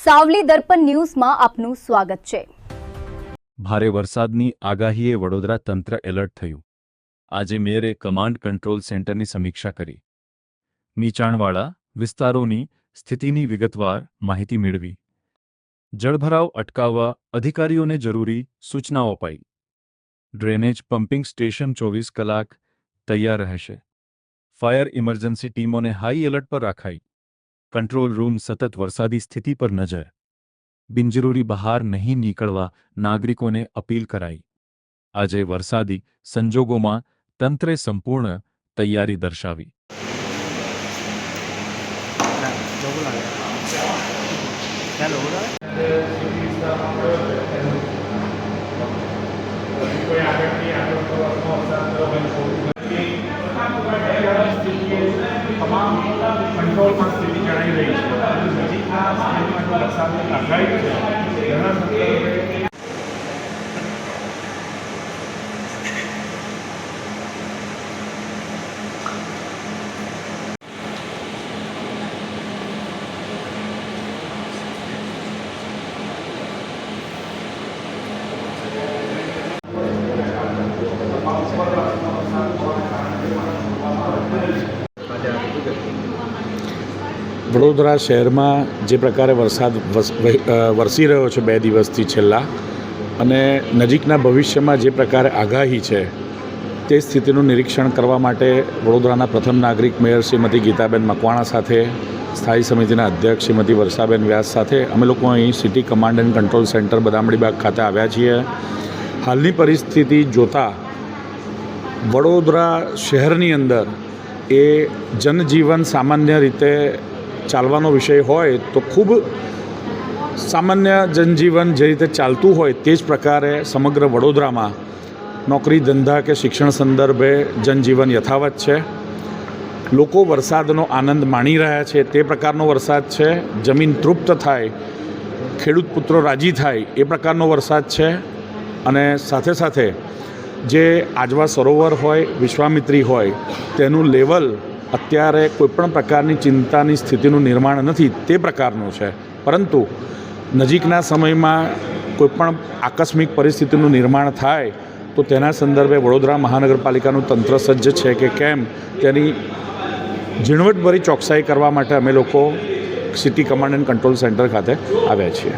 સાવલી દર્પણ ન્યૂઝમાં આપનું સ્વાગત છે। ભારે વરસાદની આગાહીએ વડોદરા તંત્ર એલર્ટ થયું। આજે મેયરે કમાન્ડ કંટ્રોલ સેન્ટરની સમીક્ષા કરી। નીચાણવાળા વિસ્તારોની સ્થિતિની વિગતવાર માહિતી મેળવી। જળભરાવ અટકાવવા અધિકારીઓને જરૂરી સૂચનાઓ અપાઈ। ડ્રેનેજ પમ્પિંગ સ્ટેશન 24 કલાક તૈયાર રહેશે। ફાયર ઇમરજન્સી ટીમોને હાઈ એલર્ટ પર રાખાઈ। કંટ્રોલ રૂમ સતત વરસાદી સ્થિતિ પર નજર। બિનજરૂરી બહાર નહીં નીકળવા નાગરિકોને અપીલ કરાઈ। આજે વરસાદી સંજોગોમાં તંત્રે સંપૂર્ણ તૈયારી દર્શાવી। તમામ કંટ્રોલમાં સ્થિતિ જણાઈ રહી છે। નજીકના સ્થળમાં જો વરસાદની આગાહી છે તેના સંદર્ભે વડોદરા શહેરમાં જે પ્રકારે વરસાદ વરસી રહ્યો છે 2 દિવસથી છેલ્લા, અને નજીકના ભવિષ્યમાં જે પ્રકારે આગાહી છે તે સ્થિતિનું નિરીક્ષણ કરવા માટે વડોદરાના પ્રથમ નાગરિક મેયર શ્રીમતી ગીતાબેન મકવાણા સાથે સ્થાયી સમિતિના અધ્યક્ષ શ્રીમતી વર્ષાબેન વ્યાસ સાથે અમે લોકો અહીં city command and control centre Badamdibagh ખાતે આવ્યા છીએ। હાલની પરિસ્થિતિ જોતાં વડોદરા શહેરની અંદર એ જનજીવન સામાન્ય રીતે ચાલવાનો વિષય હોય તો ખૂબ સામાન્ય જનજીવન જે રીતે ચાલતું હોય તે જ પ્રકારે સમગ્ર વડોદરામાં નોકરી ધંધા કે શિક્ષણ સંદર્ભે જનજીવન યથાવત છે। લોકો વરસાદનો આનંદ માણી રહ્યા છે, તે પ્રકારનો વરસાદ છે। જમીન તૃપ્ત થાય, ખેડૂત પુત્રો રાજી થાય એ પ્રકારનો વરસાદ છે। અને સાથે સાથે જે આજવા સરોવર હોય, વિશ્વામિત્રી હોય, તેનું લેવલ અત્યારે કોઈપણ પ્રકારની ચિંતાની સ્થિતિનું નિર્માણ નથી, તે પ્રકારનું છે। પરંતુ નજીકના સમયમાં કોઈપણ આકસ્મિક પરિસ્થિતિનું નિર્માણ થાય તો તેના સંદર્ભે વડોદરા મહાનગરપાલિકાનું તંત્ર સજ્જ છે કે કેમ તેની ઝીણવટભરી ચોકસાઈ કરવા માટે અમે લોકો city command and control centre ખાતે આવ્યા છીએ।